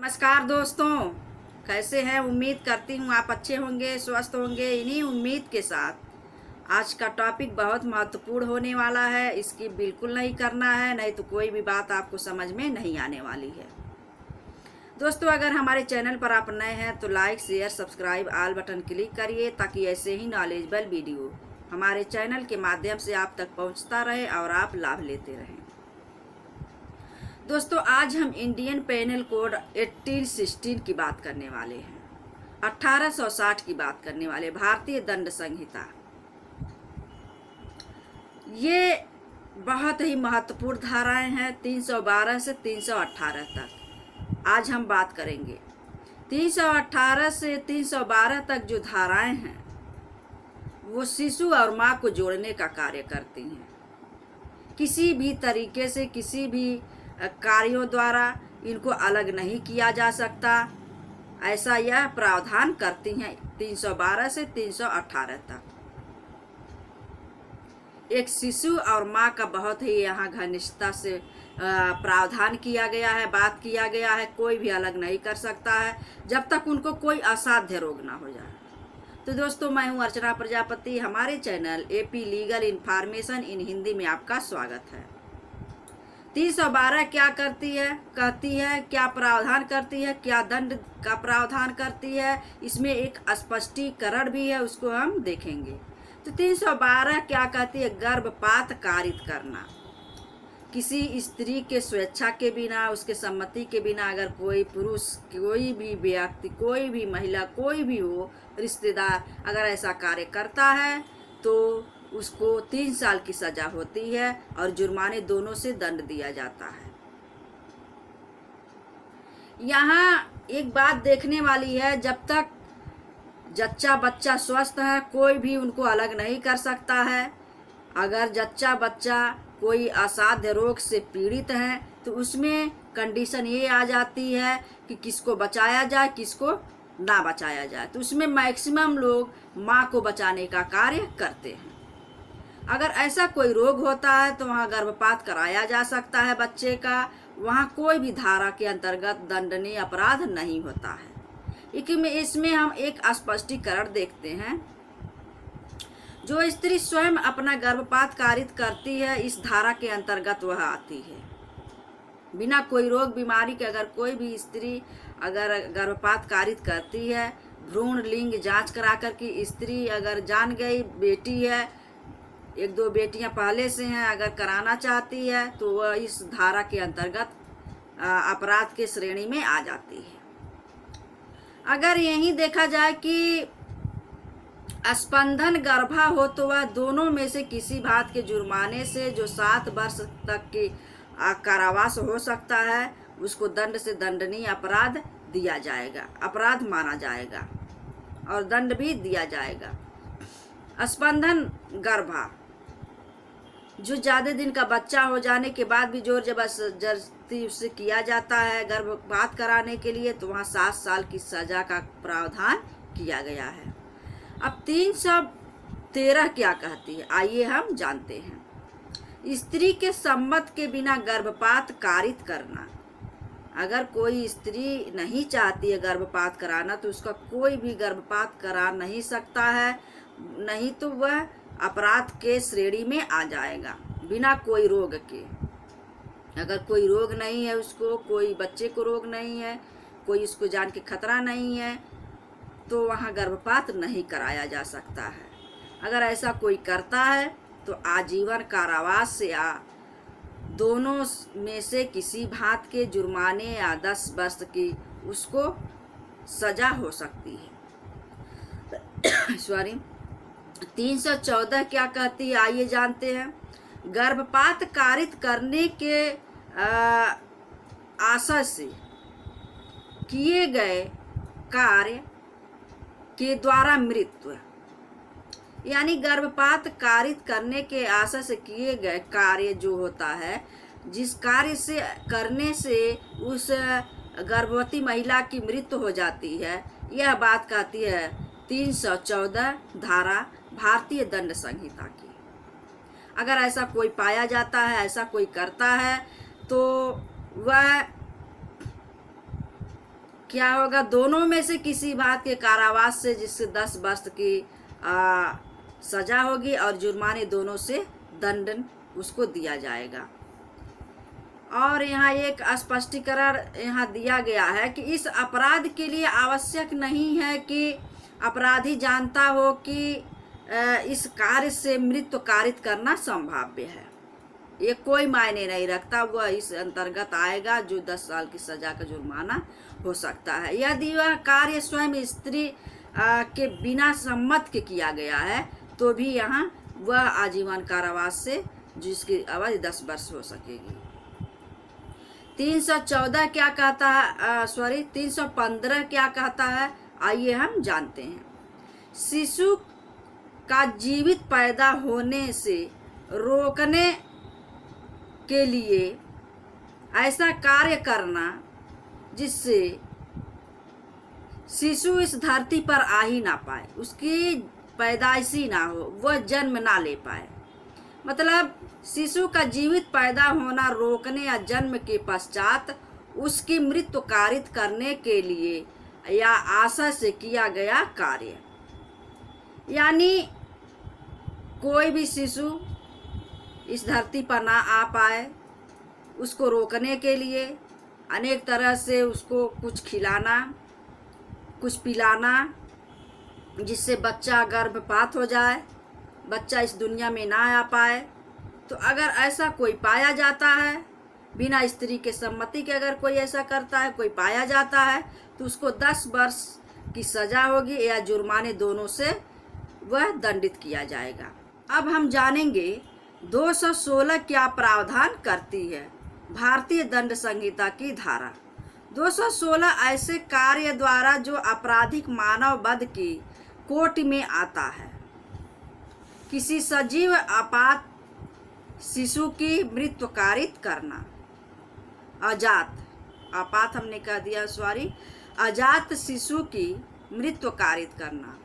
नमस्कार दोस्तों, कैसे हैं। उम्मीद करती हूँ आप अच्छे होंगे, स्वस्थ होंगे। इन्हीं उम्मीद के साथ आज का टॉपिक बहुत महत्वपूर्ण होने वाला है। इसकी बिल्कुल नहीं करना है, नहीं तो कोई भी बात आपको समझ में नहीं आने वाली है। दोस्तों, अगर हमारे चैनल पर आप नए हैं तो like, share, subscribe, all button click करिए ताकि ऐसे ही नॉलेजेबल वीडियो हमारे चैनल के माध्यम से आप तक पहुँचता रहे और आप लाभ लेते रहें। दोस्तों, आज हम इंडियन पेनल कोड 1816 की बात करने वाले हैं। 1860 की बात करने वाले, भारतीय दंड संहिता। ये बहुत ही महत्वपूर्ण धाराएं हैं। 312 से 318 तक आज हम बात करेंगे। 318 से 312 तक जो धाराएं हैं वो शिशु और माँ को जोड़ने का कार्य करती हैं। किसी भी तरीके से, किसी भी कार्यों द्वारा इनको अलग नहीं किया जा सकता, ऐसा यह प्रावधान करती हैं। 312 से 318 तक एक शिशु और माँ का बहुत ही यहाँ घनिष्ठता से प्रावधान किया गया है, बात किया गया है। कोई भी अलग नहीं कर सकता है जब तक उनको कोई असाध्य रोग ना हो जाए। तो दोस्तों, मैं हूँ अर्चना प्रजापति। हमारे channel AP legal information in Hindi में आपका स्वागत है। 312 क्या करती है, कहती है, क्या प्रावधान करती है, क्या दंड का प्रावधान करती है, इसमें एक स्पष्टीकरण भी है, उसको हम देखेंगे। तो 312 क्या कहती है? गर्भपात कारित करना। किसी स्त्री के स्वेच्छा के बिना, उसके सम्मति के बिना अगर कोई पुरुष, कोई भी व्यक्ति, कोई भी महिला, कोई भी हो रिश्तेदार अगर ऐसा कार्य करता है तो उसको 3 साल की सजा होती है और जुर्माने दोनों से दंड दिया जाता है। यहाँ एक बात देखने वाली है, जब तक जच्चा बच्चा स्वस्थ है कोई भी उनको अलग नहीं कर सकता है। अगर जच्चा बच्चा कोई असाध्य रोग से पीड़ित है तो उसमें कंडीशन ये आ जाती है कि किसको बचाया जाए, किसको ना बचाया जाए। तो उसमें मैक्सिमम लोग माँ को बचाने का कार्य करते हैं। अगर ऐसा कोई रोग होता है तो वहाँ गर्भपात कराया जा सकता है बच्चे का। वहाँ कोई भी धारा के अंतर्गत दंडनीय अपराध नहीं होता है। इसमें हम एक स्पष्टीकरण देखते हैं। जो स्त्री स्वयं अपना गर्भपात कारित करती है, इस धारा के अंतर्गत वह आती है। बिना कोई रोग बीमारी के अगर कोई भी स्त्री अगर गर्भपात कारित करती है, भ्रूण लिंग जांच करा कर की स्त्री अगर जान गई बेटी है, 1-2 बेटियां पहले से हैं, अगर कराना चाहती है तो वह इस धारा के अंतर्गत अपराध के श्रेणी में आ जाती है। अगर यही देखा जाए कि स्पंदन गर्भा हो तो वह दोनों में से किसी बात के जुर्माने से, जो 7 वर्ष तक की कारावास हो सकता है, उसको दंड से दंडनीय अपराध दिया जाएगा, अपराध माना जाएगा और दंड भी दिया जाएगा। स्पंदन गर्भा जो ज़्यादा दिन का बच्चा हो जाने के बाद भी जोर जबरदस्ती उससे किया जाता है गर्भपात कराने के लिए, तो वहाँ 7 साल की सजा का प्रावधान किया गया है। अब 313 क्या कहती है, आइए हम जानते हैं। स्त्री के सम्मत के बिना गर्भपात कारित करना। अगर कोई स्त्री नहीं चाहती है गर्भपात कराना तो उसका कोई भी गर्भपात करा नहीं सकता है, नहीं तो वह अपराध के श्रेणी में आ जाएगा। बिना कोई रोग के, अगर कोई रोग नहीं है उसको, कोई बच्चे को रोग नहीं है, कोई उसको जान के खतरा नहीं है, तो वहाँ गर्भपात नहीं कराया जा सकता है। अगर ऐसा कोई करता है तो आजीवन कारावास या दोनों में से किसी भांत के जुर्माने या 10 वर्ष की उसको सजा हो सकती है। सॉरी। 314 क्या कहती है, आइए जानते हैं। गर्भपात कारित करने के आशय से किए गए कार्य के द्वारा मृत्यु, यानी गर्भपात कारित करने के आशय से किए गए कार्य जो होता है, जिस कार्य से करने से उस गर्भवती महिला की मृत्यु हो जाती है, यह बात कहती है 314 धारा भारतीय दंड संहिता की। अगर ऐसा कोई पाया जाता है, ऐसा कोई करता है तो वह क्या होगा, दोनों में से किसी बात के कारावास से जिससे 10 वर्ष की सजा होगी और जुर्माने दोनों से दंड उसको दिया जाएगा। और यहाँ एक स्पष्टीकरण यहाँ दिया गया है कि इस अपराध के लिए आवश्यक नहीं है कि अपराधी जानता हो कि इस कार्य से मृत्यु कारित करना संभाव्य है। ये कोई मायने नहीं रखता, वह इस अंतर्गत आएगा जो 10 साल की सजा का जुर्माना हो सकता है। यदि वह कार्य स्वयं स्त्री के बिना सम्मत के किया गया है तो भी यहाँ वह आजीवन कारावास से जिसकी अवधि 10 वर्ष हो सकेगी। 314 क्या कहता है, 315 क्या कहता है, आइए हम जानते हैं। शिशु का जीवित पैदा होने से रोकने के लिए ऐसा कार्य करना जिससे शिशु इस धरती पर आ ही ना पाए, उसकी पैदाइशी ना हो, वह जन्म ना ले पाए। मतलब शिशु का जीवित पैदा होना रोकने या जन्म के पश्चात उसकी मृत्यु कारित करने के लिए या आशा से किया गया कार्य। यानी कोई भी शिशु इस धरती पर ना आ पाए, उसको रोकने के लिए अनेक तरह से उसको कुछ खिलाना, कुछ पिलाना, जिससे बच्चा गर्भपात हो जाए, बच्चा इस दुनिया में ना आ पाए। तो अगर ऐसा कोई पाया जाता है, बिना स्त्री के सम्मति के अगर कोई ऐसा करता है, कोई पाया जाता है, तो उसको 10 वर्ष की सजा होगी या जुर्माने दोनों से वह दंडित किया जाएगा। अब हम जानेंगे 216 क्या प्रावधान करती है। भारतीय दंड संहिता की धारा 216 ऐसे कार्य द्वारा जो आपराधिक मानव वध की कोटि में आता है। किसी सजीव आपात शिशु की मृत्यु कारित करना, अजात, आपात हमने कह दिया, अजात शिशु की मृत्यु कारित करना,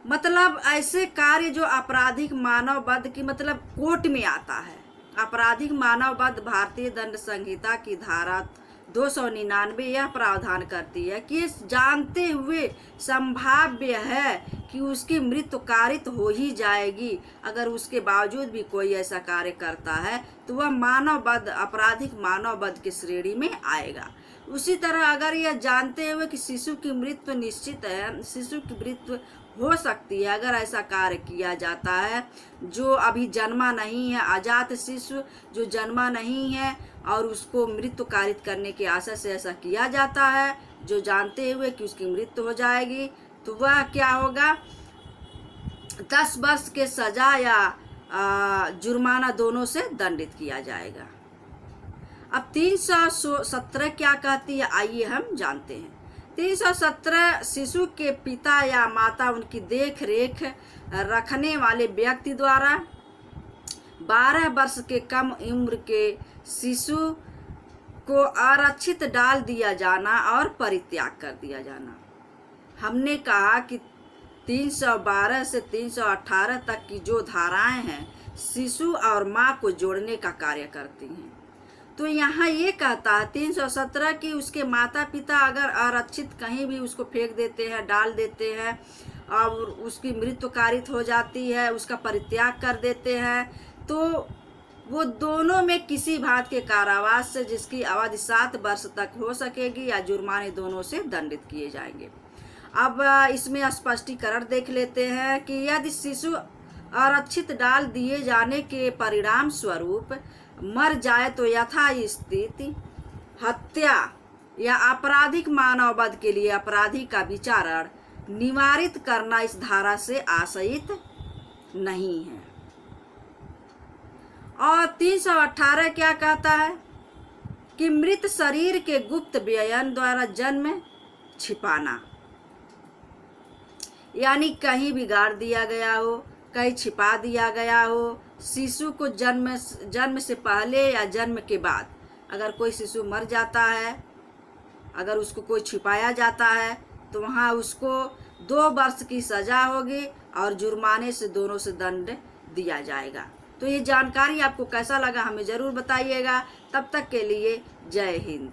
मतलब ऐसे कार्य जो आपराधिक मानव वध की मतलब कोर्ट में आता है। आपराधिक मानव वध भारतीय दंड संहिता की धारा 299 यह प्रावधान करती है कि जानते हुए संभाव्य है कि उसकी मृत्यु कारित हो ही जाएगी, अगर उसके बावजूद भी कोई ऐसा कार्य करता है तो वह मानव वध, आपराधिक मानव वध की श्रेणी में आएगा। उसी तरह अगर यह जानते हुए कि शिशु की मृत्यु निश्चित है, शिशु की मृत्यु हो सकती है, अगर ऐसा कार्य किया जाता है जो अभी जन्मा नहीं है, अजात शिशु जो जन्मा नहीं है और उसको मृत्यु कारित करने की आशा से ऐसा किया जाता है, जो जानते हुए कि उसकी मृत्यु हो जाएगी, तो वह क्या होगा, 10 वर्ष के सजा या जुर्माना दोनों से दंडित किया जाएगा। अब 317 क्या कहती है, आइए हम जानते हैं। 317 शिशु के पिता या माता उनकी देख रेख रखने वाले व्यक्ति द्वारा 12 वर्ष के कम उम्र के शिशु को आरक्षित डाल दिया जाना और परित्याग कर दिया जाना। हमने कहा कि 312 से 318 तक की जो धाराएं हैं शिशु और माँ को जोड़ने का कार्य करती हैं। तो यहाँ ये कहता है 317 कि उसके माता पिता अगर आरक्षित कहीं भी उसको फेंक देते हैं, डाल देते हैं और उसकी मृत्यु कारित हो जाती है, उसका परित्याग कर देते हैं, तो वो दोनों में किसी भांति के कारावास से जिसकी अवधि 7 वर्ष तक हो सकेगी या जुर्माने दोनों से दंडित किए जाएंगे। अब इसमें स्पष्टीकरण देख लेते हैं कि यदि शिशु आरक्षित डाल दिए जाने के परिणाम स्वरूप मर जाए तो यथा स्थिति हत्या या आपराधिक मानव वध के लिए अपराधी का विचारण निवारित करना इस धारा से आशयित नहीं है। और 318 क्या कहता है कि मृत शरीर के गुप्त व्ययन द्वारा जन्म छिपाना, यानी कहीं बिगाड़ दिया गया हो, कहीं छिपा दिया गया हो, शिशु को जन्म से पहले या जन्म के बाद अगर कोई शिशु मर जाता है, अगर उसको कोई छिपाया जाता है तो वहाँ उसको 2 वर्ष की सजा होगी और जुर्माने से दोनों से दंड दिया जाएगा। तो ये जानकारी आपको कैसा लगा हमें ज़रूर बताइएगा। तब तक के लिए जय हिंद।